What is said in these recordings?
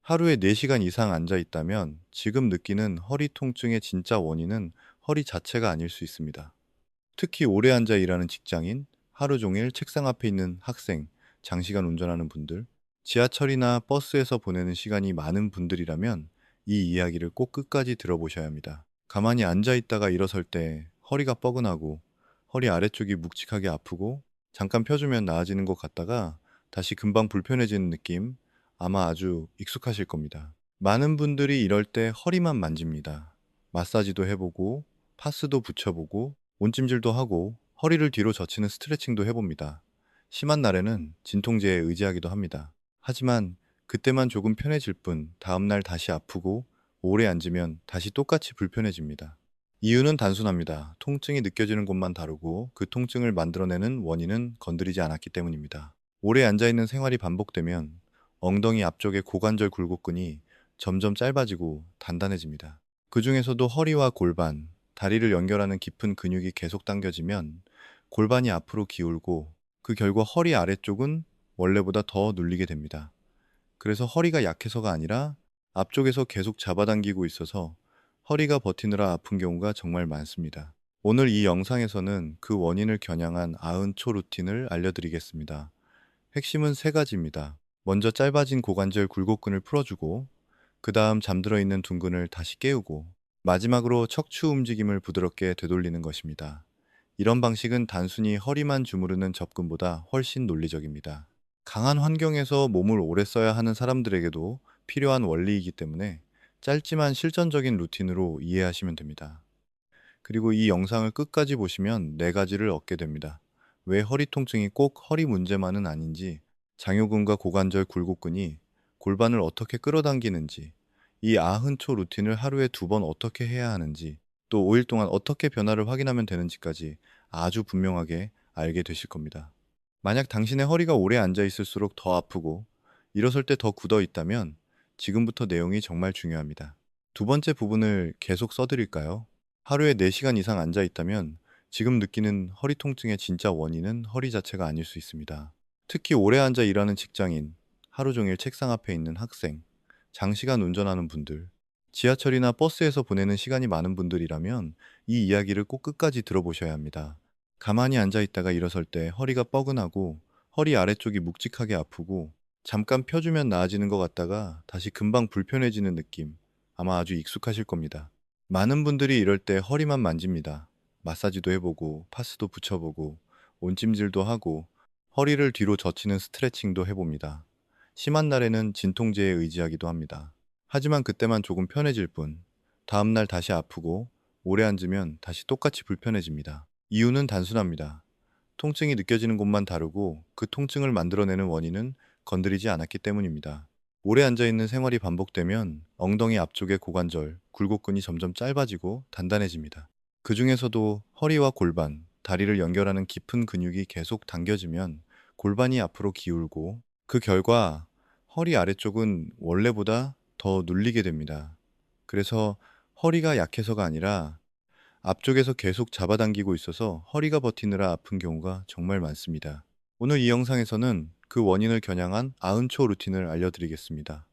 하루에 4시간 이상 앉아 있다면 지금 느끼는 허리 통증의 진짜 원인은 허리 자체가 아닐 수 있습니다. 특히 오래 앉아 일하는 직장인, 하루 종일 책상 앞에 있는 학생, 장시간 운전하는 분들, 지하철이나 버스에서 보내는 시간이 많은 분들이라면 이 이야기를 꼭 끝까지 들어보셔야 합니다. 가만히 앉아 있다가 일어설 때 허리가 뻐근하고 허리 아래쪽이 묵직하게 아프고 잠깐 펴주면 나아지는 것 같다가 다시 금방 불편해지는 느낌 아마 아주 익숙하실 겁니다. 많은 분들이 이럴 때 허리만 만집니다. 마사지도 해보고 파스도 붙여보고 온찜질도 하고 허리를 뒤로 젖히는 스트레칭도 해봅니다. 심한 날에는 진통제에 의지하기도 합니다. 하지만 그때만 조금 편해질 뿐 다음날 다시 아프고 오래 앉으면 다시 똑같이 불편해집니다. 이유는 단순합니다. 통증이 느껴지는 곳만 다르고 그 통증을 만들어내는 원인은 건드리지 않았기 때문입니다. 오래 앉아있는 생활이 반복되면 엉덩이 앞쪽의 고관절 굴곡근이 점점 짧아지고 단단해집니다. 그 중에서도 허리와 골반, 다리를 연결하는 깊은 근육이 계속 당겨지면 골반이 앞으로 기울고 그 결과 허리 아래쪽은 원래보다 더 눌리게 됩니다. 그래서 허리가 약해서가 아니라 앞쪽에서 계속 잡아당기고 있어서 허리가 버티느라 아픈 경우가 정말 많습니다. 오늘 이 영상에서는 그 원인을 겨냥한 90초 루틴을 알려드리겠습니다. 핵심은 세 가지입니다. 먼저 짧아진 고관절 굴곡근을 풀어주고, 그 다음 잠들어 있는 둔근을 다시 깨우고, 마지막으로 척추 움직임을 부드럽게 되돌리는 것입니다. 이런 방식은 단순히 허리만 주무르는 접근보다 훨씬 논리적입니다. 강한 환경에서 몸을 오래 써야 하는 사람들에게도 필요한 원리이기 때문에 짧지만 실전적인 루틴으로 이해하시면 됩니다. 그리고 이 영상을 끝까지 보시면 네 가지를 얻게 됩니다. 왜 허리 통증이 꼭 허리 문제만은 아닌지, 장요근과 고관절 굴곡근이 골반을 어떻게 끌어당기는지, 이 90초 루틴을 하루에 2번 어떻게 해야 하는지, 또 5일 동안 어떻게 변화를 확인하면 되는지까지 아주 분명하게 알게 되실 겁니다. 만약 당신의 허리가 오래 앉아 있을수록 더 아프고 일어설 때 더 굳어 있다면 지금부터 내용이 정말 중요합니다. 두 번째 부분을 계속 써드릴까요? 하루에 4시간 이상 앉아 있다면 지금 느끼는 허리 통증의 진짜 원인은 허리 자체가 아닐 수 있습니다. 특히 오래 앉아 일하는 직장인, 하루 종일 책상 앞에 있는 학생, 장시간 운전하는 분들, 지하철이나 버스에서 보내는 시간이 많은 분들이라면 이 이야기를 꼭 끝까지 들어보셔야 합니다. 가만히 앉아 있다가 일어설 때 허리가 뻐근하고 허리 아래쪽이 묵직하게 아프고 잠깐 펴주면 나아지는 것 같다가 다시 금방 불편해지는 느낌 아마 아주 익숙하실 겁니다. 많은 분들이 이럴 때 허리만 만집니다. 마사지도 해보고 파스도 붙여보고 온찜질도 하고 허리를 뒤로 젖히는 스트레칭도 해봅니다. 심한 날에는 진통제에 의지하기도 합니다. 하지만 그때만 조금 편해질 뿐 다음날 다시 아프고 오래 앉으면 다시 똑같이 불편해집니다. 이유는 단순합니다. 통증이 느껴지는 곳만 다르고 그 통증을 만들어내는 원인은 건드리지 않았기 때문입니다. 오래 앉아있는 생활이 반복되면 엉덩이 앞쪽의 고관절, 굴곡근이 점점 짧아지고 단단해집니다. 그 중에서도 허리와 골반, 다리를 연결하는 깊은 근육이 계속 당겨지면 골반이 앞으로 기울고 그 결과 허리 아래쪽은 원래보다 더 눌리게 됩니다. 그래서 허리가 약해서가 아니라 앞쪽에서 계속 잡아당기고 있어서 허리가 버티느라 아픈 경우가 정말 많습니다. 오늘 이 영상에서는 그 원인을 겨냥한 90초 루틴을 알려드리겠습니다.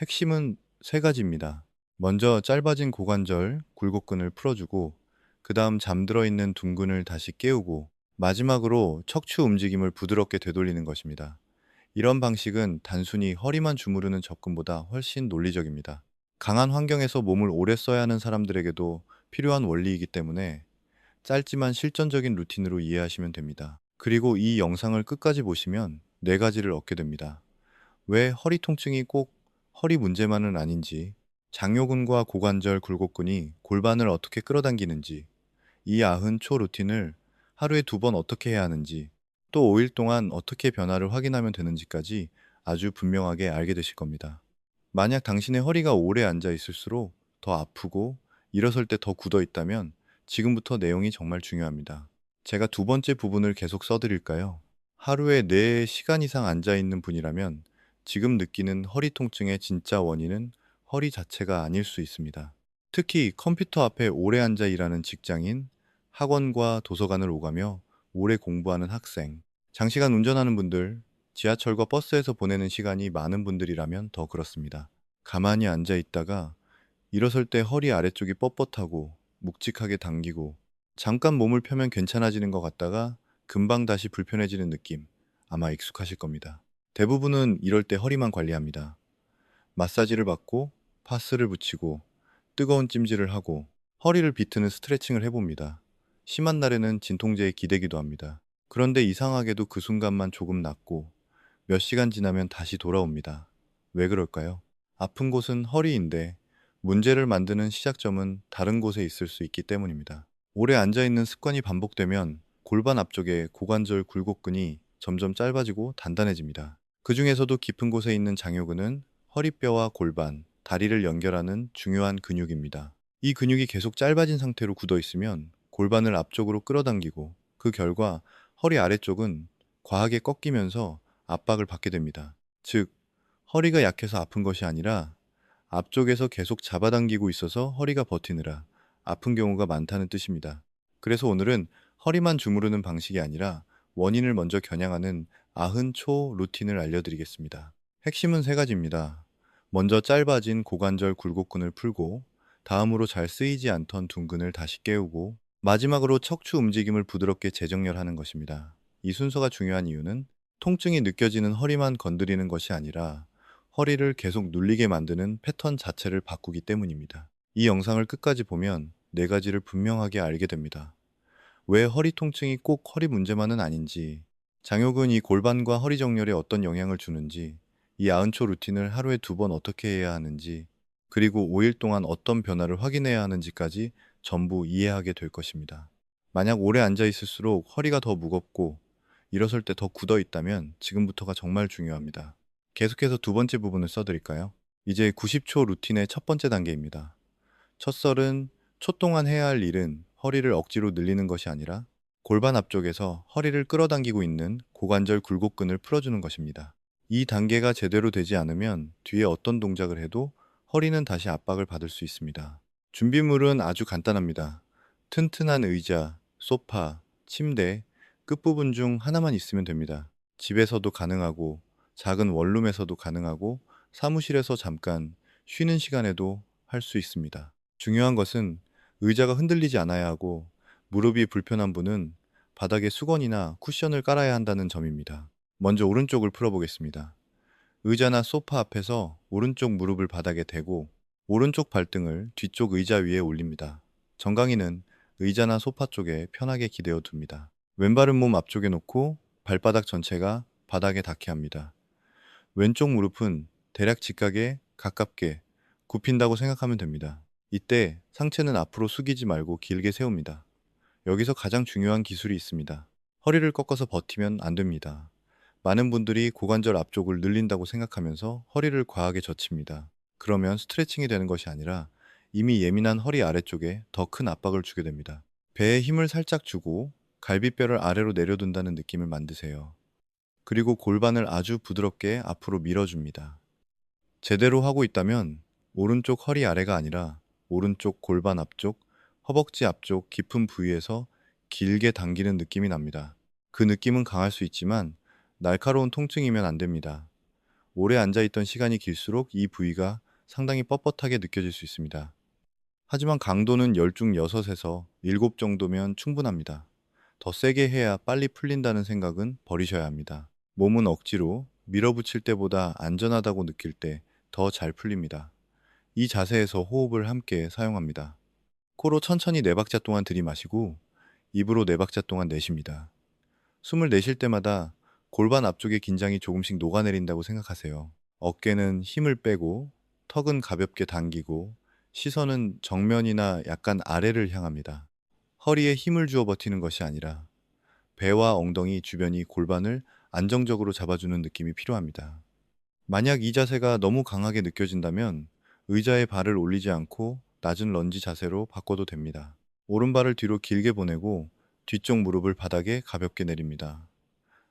핵심은 세 가지입니다. 먼저 짧아진 고관절, 굴곡근을 풀어주고, 그 다음 잠들어 있는 둔근을 다시 깨우고, 마지막으로 척추 움직임을 부드럽게 되돌리는 것입니다. 이런 방식은 단순히 허리만 주무르는 접근보다 훨씬 논리적입니다. 강한 환경에서 몸을 오래 써야 하는 사람들에게도 필요한 원리이기 때문에 짧지만 실전적인 루틴으로 이해하시면 됩니다. 그리고 이 영상을 끝까지 보시면 네 가지를 얻게 됩니다. 왜 허리 통증이 꼭 허리 문제만은 아닌지, 장요근과 고관절 굴곡근이 골반을 어떻게 끌어당기는지, 이 90초 루틴을 하루에 2번 어떻게 해야 하는지, 또 5일 동안 어떻게 변화를 확인하면 되는지까지 아주 분명하게 알게 되실 겁니다. 만약 당신의 허리가 오래 앉아 있을수록 더 아프고 일어설 때 더 굳어 있다면 지금부터 내용이 정말 중요합니다. 제가 두 번째 부분을 계속 써드릴까요? 하루에 4시간 이상 앉아 있는 분이라면 지금 느끼는 허리 통증의 진짜 원인은 허리 자체가 아닐 수 있습니다. 특히 컴퓨터 앞에 오래 앉아 일하는 직장인, 학원과 도서관을 오가며 오래 공부하는 학생, 장시간 운전하는 분들, 지하철과 버스에서 보내는 시간이 많은 분들이라면 더 그렇습니다. 가만히 앉아 있다가 일어설 때 허리 아래쪽이 뻣뻣하고 묵직하게 당기고 잠깐 몸을 펴면 괜찮아지는 것 같다가 금방 다시 불편해지는 느낌 아마 익숙하실 겁니다. 대부분은 이럴 때 허리만 관리합니다. 마사지를 받고 파스를 붙이고 뜨거운 찜질을 하고 허리를 비트는 스트레칭을 해봅니다. 심한 날에는 진통제에 기대기도 합니다. 그런데 이상하게도 그 순간만 조금 낫고 몇 시간 지나면 다시 돌아옵니다. 왜 그럴까요? 아픈 곳은 허리인데 문제를 만드는 시작점은 다른 곳에 있을 수 있기 때문입니다. 오래 앉아있는 습관이 반복되면 골반 앞쪽의 고관절 굴곡근이 점점 짧아지고 단단해집니다. 그 중에서도 깊은 곳에 있는 장요근은 허리뼈와 골반, 다리를 연결하는 중요한 근육입니다. 이 근육이 계속 짧아진 상태로 굳어 있으면 골반을 앞쪽으로 끌어당기고 그 결과 허리 아래쪽은 과하게 꺾이면서 압박을 받게 됩니다. 즉, 허리가 약해서 아픈 것이 아니라 앞쪽에서 계속 잡아당기고 있어서 허리가 버티느라 아픈 경우가 많다는 뜻입니다. 그래서 오늘은 허리만 주무르는 방식이 아니라 원인을 먼저 겨냥하는 아흔초 루틴을 알려드리겠습니다. 핵심은 세 가지입니다. 먼저 짧아진 고관절 굴곡근을 풀고, 다음으로 잘 쓰이지 않던 둔근을 다시 깨우고, 마지막으로 척추 움직임을 부드럽게 재정렬하는 것입니다. 이 순서가 중요한 이유는 통증이 느껴지는 허리만 건드리는 것이 아니라 허리를 계속 눌리게 만드는 패턴 자체를 바꾸기 때문입니다. 이 영상을 끝까지 보면 네 가지를 분명하게 알게 됩니다. 왜 허리 통증이 꼭 허리 문제만은 아닌지, 장요근이 골반과 허리 정렬에 어떤 영향을 주는지, 이 아흔초 루틴을 하루에 2번 어떻게 해야 하는지, 그리고 5일 동안 어떤 변화를 확인해야 하는지까지 전부 이해하게 될 것입니다. 만약 오래 앉아 있을수록 허리가 더 무겁고 일어설 때 더 굳어 있다면 지금부터가 정말 중요합니다. 계속해서 두 번째 부분을 써드릴까요? 이제 90초 루틴의 첫 번째 단계입니다. 첫 설은 초 동안 해야 할 일은 허리를 억지로 늘리는 것이 아니라 골반 앞쪽에서 허리를 끌어당기고 있는 고관절 굴곡근을 풀어주는 것입니다. 이 단계가 제대로 되지 않으면 뒤에 어떤 동작을 해도 허리는 다시 압박을 받을 수 있습니다. 준비물은 아주 간단합니다. 튼튼한 의자, 소파, 침대, 끝부분 중 하나만 있으면 됩니다. 집에서도 가능하고 작은 원룸에서도 가능하고 사무실에서 잠깐 쉬는 시간에도 할 수 있습니다. 중요한 것은 의자가 흔들리지 않아야 하고 무릎이 불편한 분은 바닥에 수건이나 쿠션을 깔아야 한다는 점입니다. 먼저 오른쪽을 풀어보겠습니다. 의자나 소파 앞에서 오른쪽 무릎을 바닥에 대고 오른쪽 발등을 뒤쪽 의자 위에 올립니다. 정강이는 의자나 소파 쪽에 편하게 기대어 둡니다. 왼발은 몸 앞쪽에 놓고 발바닥 전체가 바닥에 닿게 합니다. 왼쪽 무릎은 대략 직각에 가깝게 굽힌다고 생각하면 됩니다. 이때 상체는 앞으로 숙이지 말고 길게 세웁니다. 여기서 가장 중요한 기술이 있습니다. 허리를 꺾어서 버티면 안 됩니다. 많은 분들이 고관절 앞쪽을 늘린다고 생각하면서 허리를 과하게 젖힙니다. 그러면 스트레칭이 되는 것이 아니라 이미 예민한 허리 아래쪽에 더 큰 압박을 주게 됩니다. 배에 힘을 살짝 주고 갈비뼈를 아래로 내려둔다는 느낌을 만드세요. 그리고 골반을 아주 부드럽게 앞으로 밀어줍니다. 제대로 하고 있다면 오른쪽 허리 아래가 아니라 오른쪽 골반 앞쪽, 허벅지 앞쪽 깊은 부위에서 길게 당기는 느낌이 납니다. 그 느낌은 강할 수 있지만 날카로운 통증이면 안 됩니다. 오래 앉아있던 시간이 길수록 이 부위가 상당히 뻣뻣하게 느껴질 수 있습니다. 하지만 강도는 10 중 6에서 7 정도면 충분합니다. 더 세게 해야 빨리 풀린다는 생각은 버리셔야 합니다. 몸은 억지로 밀어붙일 때보다 안전하다고 느낄 때 더 잘 풀립니다. 이 자세에서 호흡을 함께 사용합니다. 코로 천천히 4박자 동안 들이마시고 입으로 4박자 동안 내쉽니다. 숨을 내쉴 때마다 골반 앞쪽의 긴장이 조금씩 녹아내린다고 생각하세요. 어깨는 힘을 빼고 턱은 가볍게 당기고 시선은 정면이나 약간 아래를 향합니다. 허리에 힘을 주어 버티는 것이 아니라 배와 엉덩이 주변이 골반을 안정적으로 잡아주는 느낌이 필요합니다. 만약 이 자세가 너무 강하게 느껴진다면 의자에 발을 올리지 않고 낮은 런지 자세로 바꿔도 됩니다. 오른발을 뒤로 길게 보내고 뒤쪽 무릎을 바닥에 가볍게 내립니다.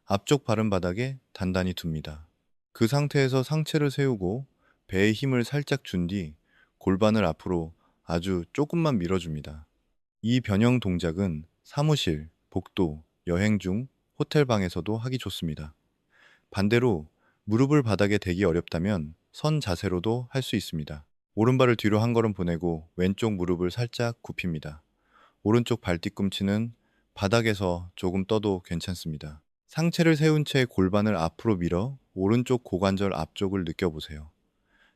앞쪽 발은 바닥에 단단히 둡니다. 그 상태에서 상체를 세우고 배에 힘을 살짝 준 뒤 골반을 앞으로 아주 조금만 밀어줍니다. 이 변형 동작은 사무실, 복도, 여행 중, 호텔 방에서도 하기 좋습니다. 반대로 무릎을 바닥에 대기 어렵다면 선 자세로도 할 수 있습니다. 오른발을 뒤로 한 걸음 보내고 왼쪽 무릎을 살짝 굽힙니다. 오른쪽 발 뒤꿈치는 바닥에서 조금 떠도 괜찮습니다. 상체를 세운 채 골반을 앞으로 밀어 오른쪽 고관절 앞쪽을 느껴보세요.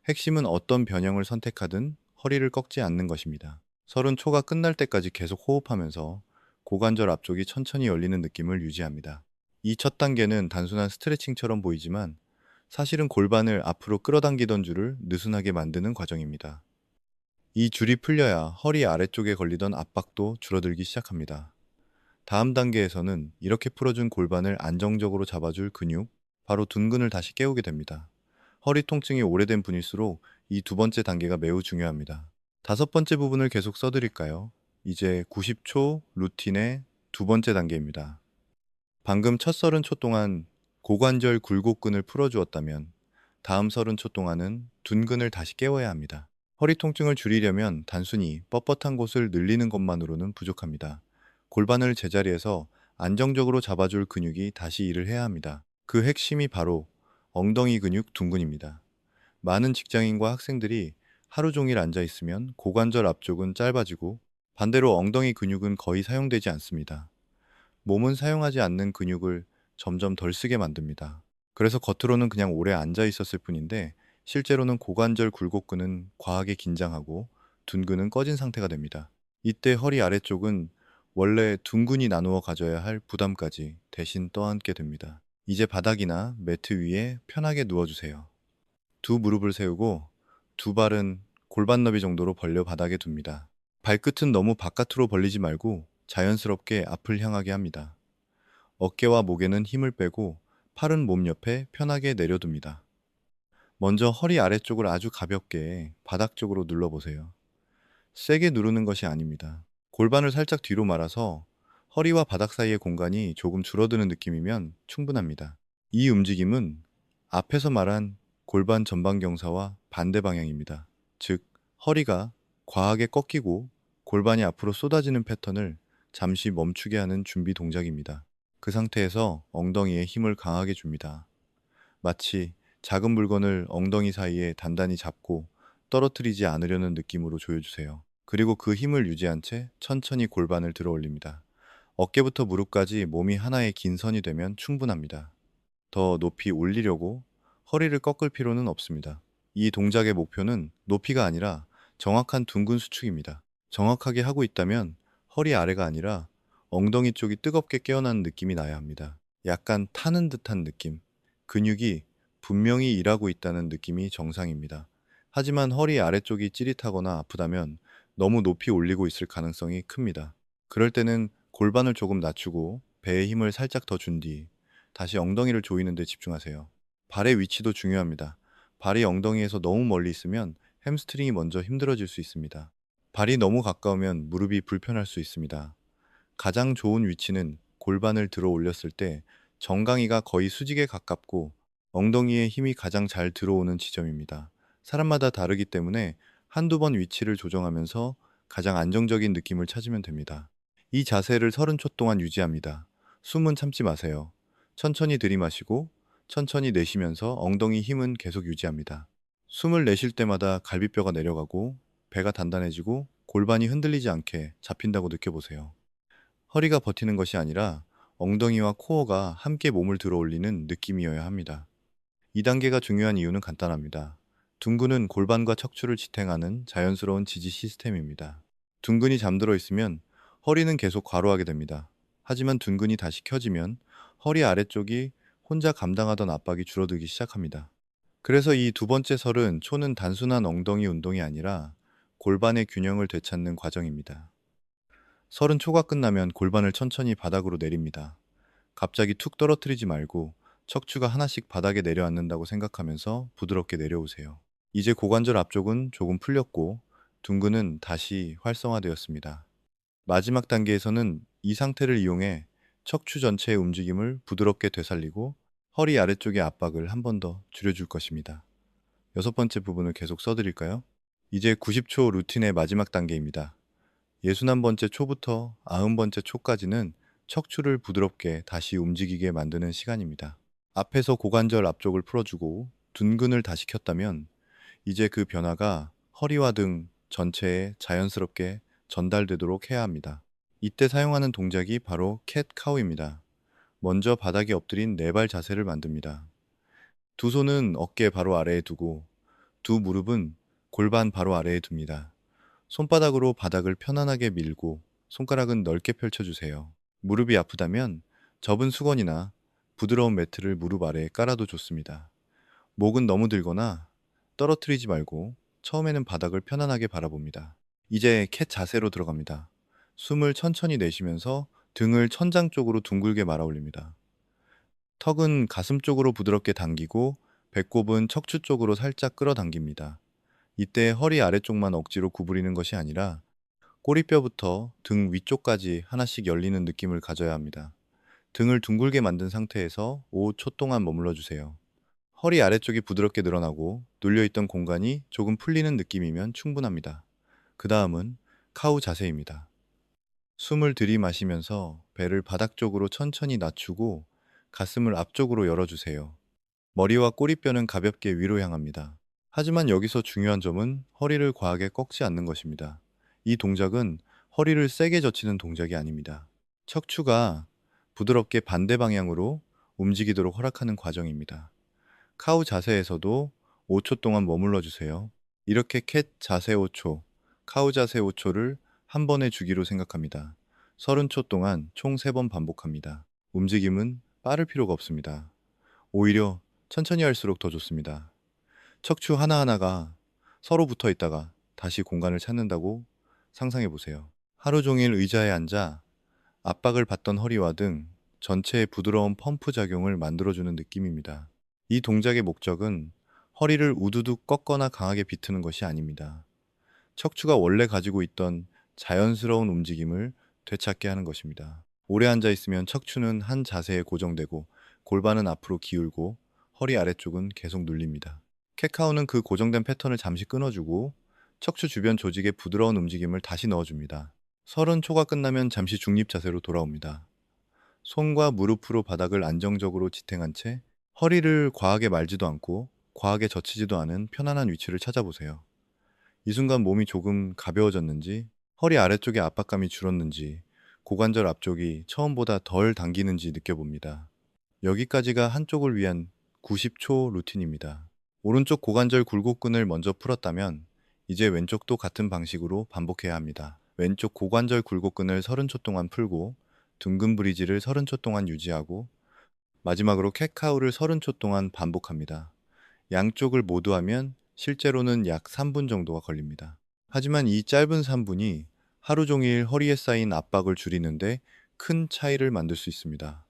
핵심은 어떤 변형을 선택하든 허리를 꺾지 않는 것입니다. 30초가 끝날 때까지 계속 호흡하면서 고관절 앞쪽이 천천히 열리는 느낌을 유지합니다. 이 첫 단계는 단순한 스트레칭처럼 보이지만 사실은 골반을 앞으로 끌어당기던 줄을 느슨하게 만드는 과정입니다. 이 줄이 풀려야 허리 아래쪽에 걸리던 압박도 줄어들기 시작합니다. 다음 단계에서는 이렇게 풀어준 골반을 안정적으로 잡아줄 근육, 바로 둔근을 다시 깨우게 됩니다. 허리 통증이 오래된 분일수록 이 두 번째 단계가 매우 중요합니다. 다섯 번째 부분을 계속 써드릴까요? 이제 90초 루틴의 두 번째 단계입니다. 방금 첫 30초 동안 고관절 굴곡근을 풀어주었다면 다음 30초 동안은 둔근을 다시 깨워야 합니다. 허리 통증을 줄이려면 단순히 뻣뻣한 곳을 늘리는 것만으로는 부족합니다. 골반을 제자리에서 안정적으로 잡아줄 근육이 다시 일을 해야 합니다. 그 핵심이 바로 엉덩이 근육 둔근입니다. 많은 직장인과 학생들이 하루 종일 앉아 있으면 고관절 앞쪽은 짧아지고 반대로 엉덩이 근육은 거의 사용되지 않습니다. 몸은 사용하지 않는 근육을 점점 덜 쓰게 만듭니다. 그래서 겉으로는 그냥 오래 앉아 있었을 뿐인데 실제로는 고관절 굴곡근은 과하게 긴장하고 둔근은 꺼진 상태가 됩니다. 이때 허리 아래쪽은 원래 둔근이 나누어 가져야 할 부담까지 대신 떠안게 됩니다. 이제 바닥이나 매트 위에 편하게 누워주세요. 두 무릎을 세우고 두 발은 골반 너비 정도로 벌려 바닥에 둡니다. 발끝은 너무 바깥으로 벌리지 말고 자연스럽게 앞을 향하게 합니다. 어깨와 목에는 힘을 빼고 팔은 몸 옆에 편하게 내려둡니다. 먼저 허리 아래쪽을 아주 가볍게 바닥 쪽으로 눌러보세요. 세게 누르는 것이 아닙니다. 골반을 살짝 뒤로 말아서 허리와 바닥 사이의 공간이 조금 줄어드는 느낌이면 충분합니다. 이 움직임은 앞에서 말한 골반 전방 경사와 반대 방향입니다. 즉, 허리가 과하게 꺾이고 골반이 앞으로 쏟아지는 패턴을 잠시 멈추게 하는 준비 동작입니다. 그 상태에서 엉덩이에 힘을 강하게 줍니다. 마치 작은 물건을 엉덩이 사이에 단단히 잡고 떨어뜨리지 않으려는 느낌으로 조여주세요. 그리고 그 힘을 유지한 채 천천히 골반을 들어 올립니다. 어깨부터 무릎까지 몸이 하나의 긴 선이 되면 충분합니다. 더 높이 올리려고 허리를 꺾을 필요는 없습니다. 이 동작의 목표는 높이가 아니라 정확한 둥근 수축입니다. 정확하게 하고 있다면 허리 아래가 아니라 엉덩이 쪽이 뜨겁게 깨어나는 느낌이 나야 합니다. 약간 타는 듯한 느낌. 근육이 분명히 일하고 있다는 느낌이 정상입니다. 하지만 허리 아래쪽이 찌릿하거나 아프다면 너무 높이 올리고 있을 가능성이 큽니다. 그럴 때는 골반을 조금 낮추고 배에 힘을 살짝 더 준 뒤 다시 엉덩이를 조이는 데 집중하세요. 발의 위치도 중요합니다. 발이 엉덩이에서 너무 멀리 있으면 햄스트링이 먼저 힘들어질 수 있습니다. 발이 너무 가까우면 무릎이 불편할 수 있습니다. 가장 좋은 위치는 골반을 들어 올렸을 때 정강이가 거의 수직에 가깝고 엉덩이에 힘이 가장 잘 들어오는 지점입니다. 사람마다 다르기 때문에 한두 번 위치를 조정하면서 가장 안정적인 느낌을 찾으면 됩니다. 이 자세를 30초 동안 유지합니다. 숨은 참지 마세요. 천천히 들이마시고 천천히 내쉬면서 엉덩이 힘은 계속 유지합니다. 숨을 내쉴 때마다 갈비뼈가 내려가고 배가 단단해지고 골반이 흔들리지 않게 잡힌다고 느껴보세요. 허리가 버티는 것이 아니라 엉덩이와 코어가 함께 몸을 들어 올리는 느낌이어야 합니다. 2단계가 중요한 이유는 간단합니다. 둔근은 골반과 척추를 지탱하는 자연스러운 지지 시스템입니다. 둔근이 잠들어 있으면 허리는 계속 과로하게 됩니다. 하지만 둔근이 다시 켜지면 허리 아래쪽이 혼자 감당하던 압박이 줄어들기 시작합니다. 그래서 이 두 번째 설은 초는 단순한 엉덩이 운동이 아니라 골반의 균형을 되찾는 과정입니다. 설은 초가 끝나면 골반을 천천히 바닥으로 내립니다. 갑자기 툭 떨어뜨리지 말고 척추가 하나씩 바닥에 내려앉는다고 생각하면서 부드럽게 내려오세요. 이제 고관절 앞쪽은 조금 풀렸고 둔근은 다시 활성화되었습니다. 마지막 단계에서는 이 상태를 이용해 척추 전체의 움직임을 부드럽게 되살리고 허리 아래쪽의 압박을 한 번 더 줄여줄 것입니다. 여섯 번째 부분을 계속 써드릴까요? 이제 90초 루틴의 마지막 단계입니다. 61번째 초부터 90번째 초까지는 척추를 부드럽게 다시 움직이게 만드는 시간입니다. 앞에서 고관절 앞쪽을 풀어주고 둔근을 다시 켰다면 이제 그 변화가 허리와 등 전체에 자연스럽게 전달되도록 해야 합니다. 이때 사용하는 동작이 바로 캣카우입니다. 먼저 바닥에 엎드린 네 발 자세를 만듭니다. 두 손은 어깨 바로 아래에 두고 두 무릎은 골반 바로 아래에 둡니다. 손바닥으로 바닥을 편안하게 밀고 손가락은 넓게 펼쳐주세요. 무릎이 아프다면 접은 수건이나 부드러운 매트를 무릎 아래에 깔아도 좋습니다. 목은 너무 들거나 떨어뜨리지 말고 처음에는 바닥을 편안하게 바라봅니다. 이제 캣 자세로 들어갑니다. 숨을 천천히 내쉬면서 등을 천장 쪽으로 둥글게 말아 올립니다. 턱은 가슴 쪽으로 부드럽게 당기고 배꼽은 척추 쪽으로 살짝 끌어당깁니다. 이때 허리 아래쪽만 억지로 구부리는 것이 아니라 꼬리뼈부터 등 위쪽까지 하나씩 열리는 느낌을 가져야 합니다. 등을 둥글게 만든 상태에서 5초 동안 머물러 주세요. 허리 아래쪽이 부드럽게 늘어나고 눌려있던 공간이 조금 풀리는 느낌이면 충분합니다. 그 다음은 카우 자세입니다. 숨을 들이마시면서 배를 바닥 쪽으로 천천히 낮추고 가슴을 앞쪽으로 열어주세요. 머리와 꼬리뼈는 가볍게 위로 향합니다. 하지만 여기서 중요한 점은 허리를 과하게 꺾지 않는 것입니다. 이 동작은 허리를 세게 젖히는 동작이 아닙니다. 척추가 부드럽게 반대 방향으로 움직이도록 허락하는 과정입니다. 카우 자세에서도 5초 동안 머물러 주세요. 이렇게 캣 자세 5초, 카우 자세 5초를 한 번에 주기로 생각합니다. 30초 동안 총 3번 반복합니다. 움직임은 빠를 필요가 없습니다. 오히려 천천히 할수록 더 좋습니다. 척추 하나하나가 서로 붙어 있다가 다시 공간을 찾는다고 상상해 보세요. 하루 종일 의자에 앉아 압박을 받던 허리와 등 전체에 부드러운 펌프 작용을 만들어주는 느낌입니다. 이 동작의 목적은 허리를 우두둑 꺾거나 강하게 비트는 것이 아닙니다. 척추가 원래 가지고 있던 자연스러운 움직임을 되찾게 하는 것입니다. 오래 앉아 있으면 척추는 한 자세에 고정되고 골반은 앞으로 기울고 허리 아래쪽은 계속 눌립니다. 캣카우는 그 고정된 패턴을 잠시 끊어주고 척추 주변 조직에 부드러운 움직임을 다시 넣어줍니다. 30초가 끝나면 잠시 중립 자세로 돌아옵니다. 손과 무릎으로 바닥을 안정적으로 지탱한 채 허리를 과하게 말지도 않고 과하게 젖히지도 않은 편안한 위치를 찾아보세요. 이 순간 몸이 조금 가벼워졌는지, 허리 아래쪽의 압박감이 줄었는지, 고관절 앞쪽이 처음보다 덜 당기는지 느껴봅니다. 여기까지가 한쪽을 위한 90초 루틴입니다. 오른쪽 고관절 굴곡근을 먼저 풀었다면 이제 왼쪽도 같은 방식으로 반복해야 합니다. 왼쪽 고관절 굴곡근을 30초 동안 풀고 둥근 브리지를 30초 동안 유지하고 마지막으로 캣카우를 30초 동안 반복합니다. 양쪽을 모두 하면 실제로는 약 3분 정도가 걸립니다. 하지만 이 짧은 3분이 하루 종일 허리에 쌓인 압박을 줄이는데 큰 차이를 만들 수 있습니다.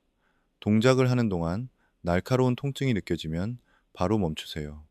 동작을 하는 동안 날카로운 통증이 느껴지면 바로 멈추세요.